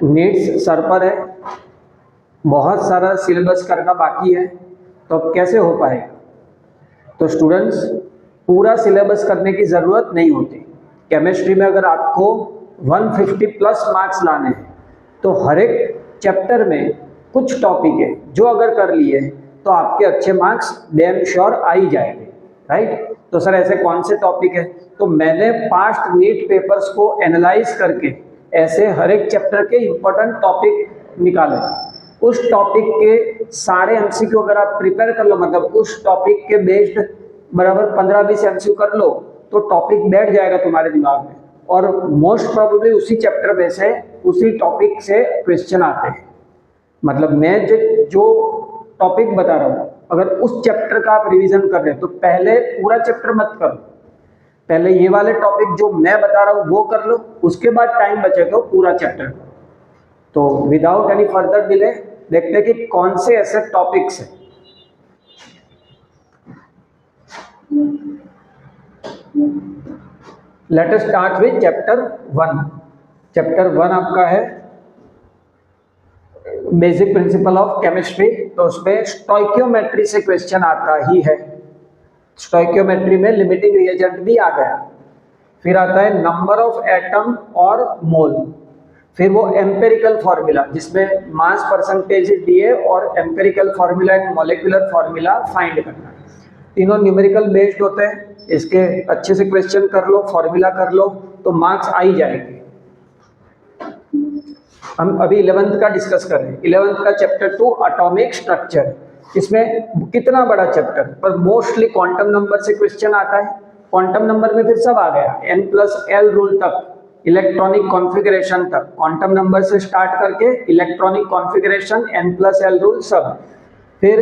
Nits sir पर है, बहुत सारा सिलेबस करना बाकी है, तो अब कैसे हो पाएगा? तो स्टूडेंट्स, पूरा सिलेबस करने की ज़रूरत नहीं होती। केमिस्ट्री में अगर आपको 150 प्लस मार्क्स लाने हैं तो हर एक चैप्टर में कुछ टॉपिक है जो अगर कर लिए तो आपके अच्छे मार्क्स डैम श्योर आ ही जाएंगे, राइट? तो सर ऐसे कौन से टॉपिक है? तो मैंने पास्ट नीट पेपर्स को एनालाइज करके ऐसे हर एक चैप्टर के इम्पोर्टेंट टॉपिक निकाले। उस टॉपिक के सारे एमसीक्यू अगर आप प्रिपेयर कर लो, मतलब उस टॉपिक के बेस्ड बराबर 15-20 एमसीक्यू कर लो, तो टॉपिक बैठ जाएगा तुम्हारे दिमाग में, और मोस्ट प्रोबेबली उसी चैप्टर में से, उसी टॉपिक से क्वेश्चन आते हैं। मतलब मैं जो टॉपिक बता रहा हूँ, अगर उस चैप्टर का आप रिवीजन कर रहे हो तो पहले पूरा चैप्टर मत करो, पहले ये वाले टॉपिक जो मैं बता रहा हूँ वो कर लो, उसके बाद टाइम बचे तो पूरा चैप्टर करो। तो विदाउट एनी फर्दर डिले देखते हैं कि कौन से ऐसे टॉपिक्स हैं। Let us start with chapter 1। Chapter 1 आपका है बेसिक प्रिंसिपल ऑफ केमिस्ट्री, तो उसमें स्टोइकियोमेट्री से क्वेश्चन आता ही है। स्टोइकियोमेट्री में लिमिटिंग रिएजेंट भी आ गया। फिर आता है नंबर ऑफ एटम और मोल, फिर वो एम्पेरिकल फार्मूला जिसमें मास परसेंटेज दिए और एम्पेरिकल फार्मूला एक मॉलिक्यूलर फार्मूला फाइंड करना। तीनों न्यूमेरिकल बेस्ड होते हैं, इसके अच्छे से क्वेश्चन कर लो, फार्मूला कर लो तो मार्क्स आ ही जाएंगे। हम अभी 11th का डिस्कस कर रहे हैं। 11th का चैप्टर 2 एटॉमिक स्ट्रक्चर। इसमें कितना बड़ा चैप्टर, पर मोस्टली क्वांटम नंबर से क्वेश्चन आता है। क्वांटम नंबर में फिर सब आ गया, n+l रूल तक, इलेक्ट्रॉनिक कॉन्फ़िगरेशन तक, क्वांटम नंबर से स्टार्ट करके इलेक्ट्रॉनिक कॉन्फ़िगरेशन, n+l रूल सब। फिर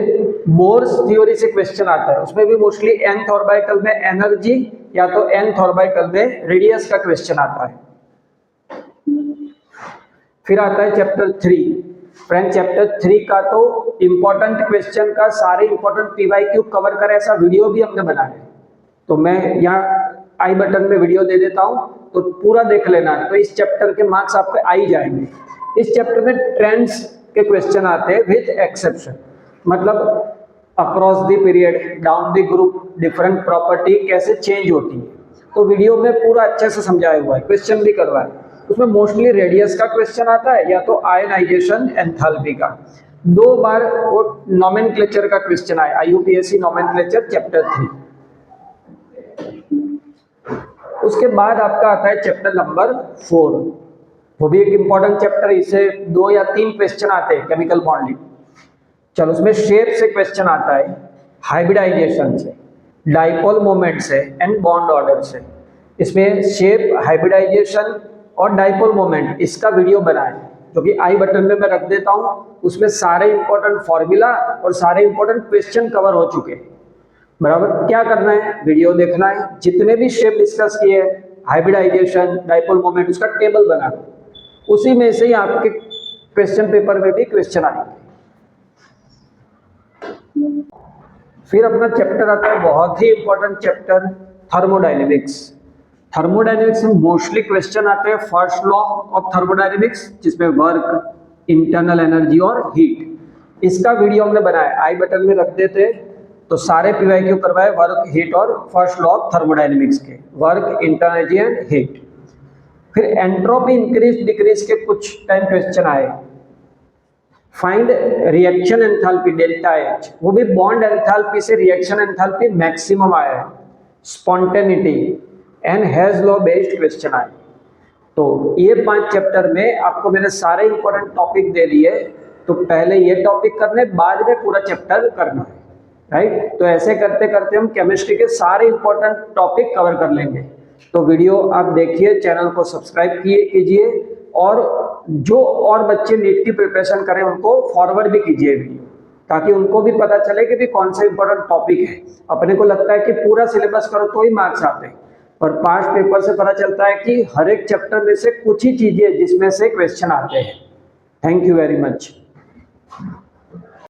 बोर्स थ्योरी से क्वेश्चन आता है, उसमें भी मोस्टली nth ऑर्बिटल में एनर्जी या तो nth ऑर्बिटल में रेडियस का क्वेश्चन आता है। फिर आता है चैप्टर 3। फ्रेंड, चैप्टर 3 का तो इंपॉर्टेंट क्वेश्चन का सारे इंपॉर्टेंट पीवाईक्यू कवर कर ऐसा वीडियो भी हमने बनाया है, तो मैं यहाँ आई बटन में वीडियो दे देता हूँ, तो पूरा देख लेना, तो इस चैप्टर के मार्क्स आपके आ ही जाएंगे। इस चैप्टर में ट्रेंड्स के क्वेश्चन आते हैं विद एक्सेप्शन, मतलब across the period, down the group, different property कैसे चेंज होती है, तो वीडियो में पूरा अच्छे से समझाया हुआ है, क्वेश्चन भी करवाया। उसमें मोस्टली रेडियस का क्वेश्चन आता है या तो आयनाइजेशन एंथैल्पी का। 2 बार वो नोमेनक्लेचर का क्वेश्चन आया, आईयूपीएससी नोमेनक्लेचर चैप्टर 3। उसके बाद आपका आता है चैप्टर नंबर 4, वो भी एक इंपॉर्टेंट चैप्टर, इससे 2 या 3 क्वेश्चन आते हैं केमिकल बॉन्डिंग। चलो, उसमें शेप से क्वेश्चन आता है, हाइब्रिडाइजेशन से, डाइपोल मोमेंट से एंड बॉन्ड ऑर्डर से। इसमें शेप, हाइब्रिडाइजेशन और डाइपोल मोमेंट, इसका वीडियो बनाए जो कि आई बटन में मैं रख देता हूँ। उसमें सारे इंपॉर्टेंट फॉर्मूला और सारे इंपॉर्टेंट क्वेश्चन कवर हो चुके हैं। बराबर, क्या करना है, वीडियो देखना है, जितने भी शेप डिस्कस किए, हाइब्रिडाइजेशन, डाइपोल मोमेंट, उसका टेबल बना लो, उसी में से ही आपके क्वेश्चन पेपर में भी क्वेश्चन आएंगे। फिर अपना चैप्टर आता है बहुत ही इंपॉर्टेंट चैप्टर, थर्मोडायनेमिक्स। थर्मोडायनेमिक्स में मोस्टली क्वेश्चन आते हैं फर्स्ट लॉ ऑफ थर्मोडायनेमिक्स, जिसमें वर्क, इंटरनल एनर्जी और हीट। इसका वीडियो हमने बनाया, आई बटन में रख देते, तो सारे पीवाईक्यू करवाए वर्क, हीट और फर्स्ट लॉ ऑफ थर्मोडायनेमिक्स के, work, internal energy and heat. फिर एंट्रोपी इंक्रीज डिक्रीज के कुछ टाइम क्वेश्चन आए। Find reaction enthalpy delta H, वो भी बॉन्ड एंथैल्पी से रिएक्शन एंथैल्पी मैक्सिमम आया है। Spontaneity and hedge law based question आए। तो ये 5 चैप्टर में आपको मैंने सारे इंपॉर्टेंट टॉपिक दे दिए, तो पहले ये टॉपिक करने, बाद में पूरा चैप्टर करना है, राइट? तो ऐसे करते करते हम केमिस्ट्री के सारे इंपॉर्टेंट टॉपिक कवर कर लेंगे। तो वीडियो आप देखिए, चैनल को सब्सक्राइब कीजिए, और जो और बच्चे नीट की प्रिपरेशन करें उनको फॉरवर्ड भी कीजिए वीडियो, ताकि उनको भी पता चले कि भी कौन सा इंपॉर्टेंट टॉपिक है। अपने को लगता है कि पूरा सिलेबस करो तो ही मार्क्स आते हैं, पर पास्ट पेपर से पता चलता है कि हर एक चैप्टर में से कुछ ही चीजें जिसमें से क्वेश्चन आते हैं। Thank you very much.